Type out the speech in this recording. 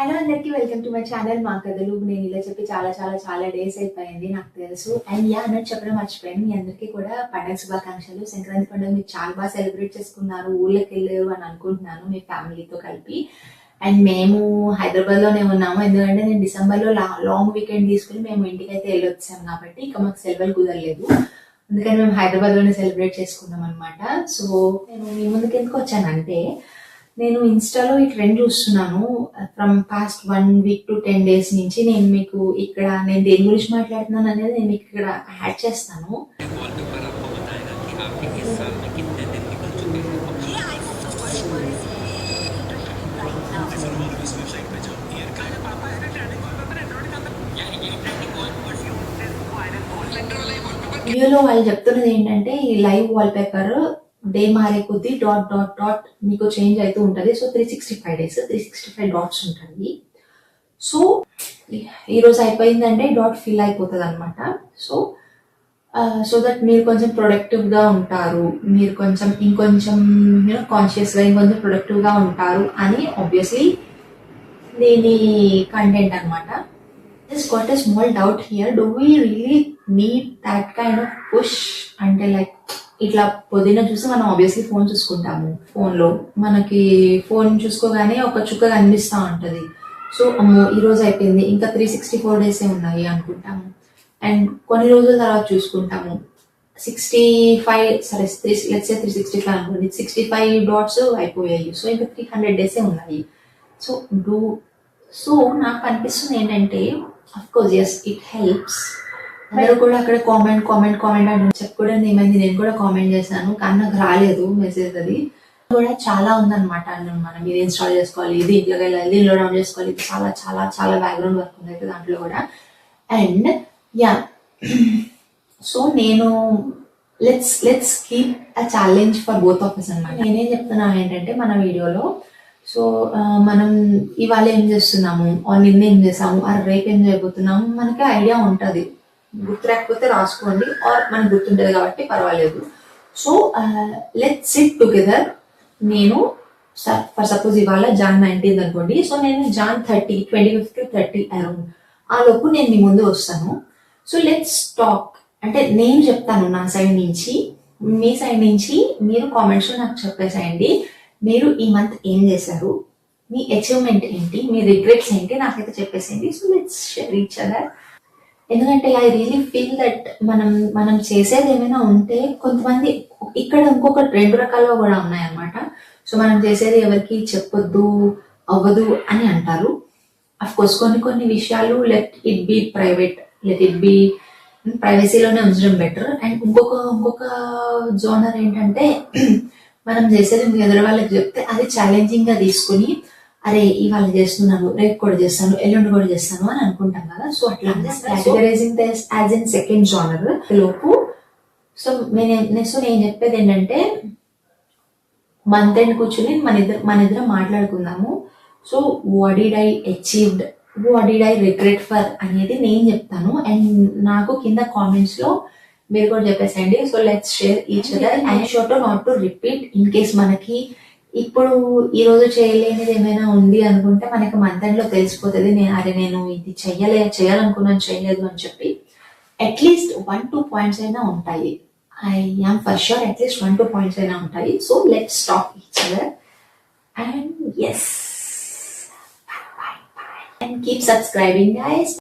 Hello అందరికి welcome to my channel మా కథలు. నేను ఇలా చెప్పి చాలా చాలా చాలా డేస్ అయిపోయింది నాకు తెలుసు. అండ్ అన్నట్టు చెప్పడం మర్చిపోయాను. మీ అందరికీ కూడా పండుగ శుభాకాంక్షలు. సంక్రాంతి పండుగ మీరు చాలా బాగా సెలబ్రేట్ చేసుకున్నారు, ఊళ్ళకి వెళ్ళారు అని అనుకుంటున్నాను మీ ఫ్యామిలీతో కలిపి. అండ్ మేము హైదరాబాద్ లోనే ఉన్నాము, ఎందుకంటే నేను డిసెంబర్లో లాంగ్ వీకెండ్ తీసుకుని మేము ఇంటికి అయితే వెళ్ళి వచ్చాము కాబట్టి ఇక మాకు సెలవులు కుదరలేదు. అందుకని మేము హైదరాబాద్ లోనే సెలబ్రేట్ చేసుకున్నాం అనమాట. సో నేను మీ ముందుకు ఎందుకు వచ్చానంటే, నేను ఇన్స్టాలో ఈ ట్రెండ్ చూస్తున్నాను from past 1 week to 10 days నుంచి. నేను మీకు ఇక్కడ నేను దేని గురించి మాట్లాడుతున్నాను అనేది నేను మీకు ఇక్కడ యాడ్ చేస్తాను. వీడియోలో వాళ్ళు చెప్తున్నది ఏంటంటే, ఈ లైవ్ వాల్ పేపర్ డే మారే కొద్దీ డాట్ డాట్ డాట్ మీకు చేంజ్ అవుతూ ఉంటుంది. సో 365 days 365 డాట్స్ ఉంటుంది. సో ఈరోజు అయిపోయిందంటే డాట్ ఫిల్ అయిపోతుంది అనమాట. సో దట్ మీరు కొంచెం ప్రొడక్టివ్గా ఉంటారు, మీరు కొంచెం ఇంకొంచెం కాన్షియస్గా ఇంకొంచెం ప్రొడక్టివ్గా ఉంటారు అని ఆబ్వియస్లీ దీని కంటెంట్ అనమాట. Just got a small doubt here. Do we really need that kind of push? అంటే లైక్ ఇట్లా పొద్దున్న చూసి మనం ఆబ్వియస్లీ ఫోన్ చూసుకుంటాము. ఫోన్లో మనకి ఫోన్ చూసుకోగానే ఒక చుక్క కనిపిస్తూ ఉంటుంది. సో అమ్మో ఈ రోజు అయిపోయింది, ఇంకా 364 days ఉన్నాయి అనుకుంటాము. అండ్ కొన్ని రోజుల తర్వాత చూసుకుంటాము 65 సరే 365 అనుకోండి, 65 డాట్స్ అయిపోయాయి. సో ఇంకా 300 days ఉన్నాయి. సో నాకు అనిపిస్తుంది ఏంటంటే, of course yes it helps. అందరూ కూడా అక్కడ కామెంట్ అని చెప్పుకోవడం ఏమైంది, నేను కూడా కామెంట్ చేశాను కానీ నాకు రాలేదు మెసేజ్. అది కూడా చాలా ఉందన్నమాట. మనం ఇది ఇన్స్టాల్ చేసుకోవాలి, ఇది ఇంట్లోకి వెళ్ళాలి, దీనిలో డౌన్ చేసుకోవాలి, ఇది చాలా చాలా చాలా బ్యాక్గ్రౌండ్ వర్క్ ఉంది అయితే దాంట్లో కూడా. అండ్ యా సో నేను let's keep a challenge for both of us అన్నమాట. నేనేం చెప్తున్నాను ఏంటంటే, మన వీడియోలో సో మనం ఇవాళ ఏం చేస్తున్నాము, నిన్న ఏం చేసాము, రేపు ఏం చేయబోతున్నాము, మనకి ఐడియా ఉంటుంది. గుర్తు రాకపోతే రాసుకోండి, ఆర్ మనకు గుర్తుంటుంది కాబట్టి పర్వాలేదు. So let's SIT together. నేను ఫర్ సపోజ్ ఇవాళ Jan 19th అనుకోండి. సో నేను Jan 25th to 30 అరౌండ్ ఆ లోపు నేను మీ ముందు వస్తాను. So let's talk. అంటే నేను చెప్తాను నా సైడ్ నుంచి, మీ సైడ్ నుంచి మీరు కామెంట్స్లో నాకు చెప్పేసేయండి. మీరు ఈ మంత్ ఏం చేశారు, మీ అచీవ్మెంట్ ఏంటి, మీ రిగ్రెట్స్ ఏంటి నాకైతే చెప్పేసేయండి. So let's share each other. ఎందుకంటే ఐ రియలీ ఫీల్ దట్ మనం చేసేది ఏమైనా ఉంటే, కొంతమంది ఇక్కడ ఇంకొక 2 రకాలుగా కూడా ఉన్నాయన్నమాట. సో మనం చేసేది ఎవరికి చెప్పొద్దు, అవ్వదు అని అంటారు. అఫ్ కోర్స్ కొన్ని విషయాలు let it be private, let it be ప్రైవసీలోనే ఉంచడం బెటర్. అండ్ ఇంకొక జోనర్ ఏంటంటే, మనం చేసేది ఎదురు వాళ్ళకి చెప్తే అది ఛాలెంజింగ్ గా తీసుకుని, అరే ఇవాళ చేస్తున్నాను, రేపు కూడా చేస్తాను, ఎల్లుండి కూడా చేస్తాను అని అనుకుంటాం కదా. సో అట్లా categorising this as in second genre లోపు. సో నేను చెప్పేది ఏంటంటే, మంత్ ఎండ్ కూర్చుని మన ఇద్దరం మాట్లాడుకుందాము. So what did I achieved, what did I regret for అనేది నేను చెప్తాను. అండ్ నాకు కింద కామెంట్స్ లో మీరు కూడా చెప్పేసేయండి. So let's share each other and show to not to repeat. In case మనకి ఇప్పుడు ఈ రోజు చేయలేనిది ఏమైనా ఉంది అనుకుంటే, మనకి మంత్ ఎండ్ లో తెలిసిపోతుంది, నేను ఇది చేయాలనుకున్నాను చేయలేదు అని చెప్పి. అట్లీస్ట్ 1-2 పాయింట్స్ అయినా ఉంటాయి. I am for sure at least 1-2 points అయినా ఉంటాయి. So let's talk each other and yes, and keep subscribing guys.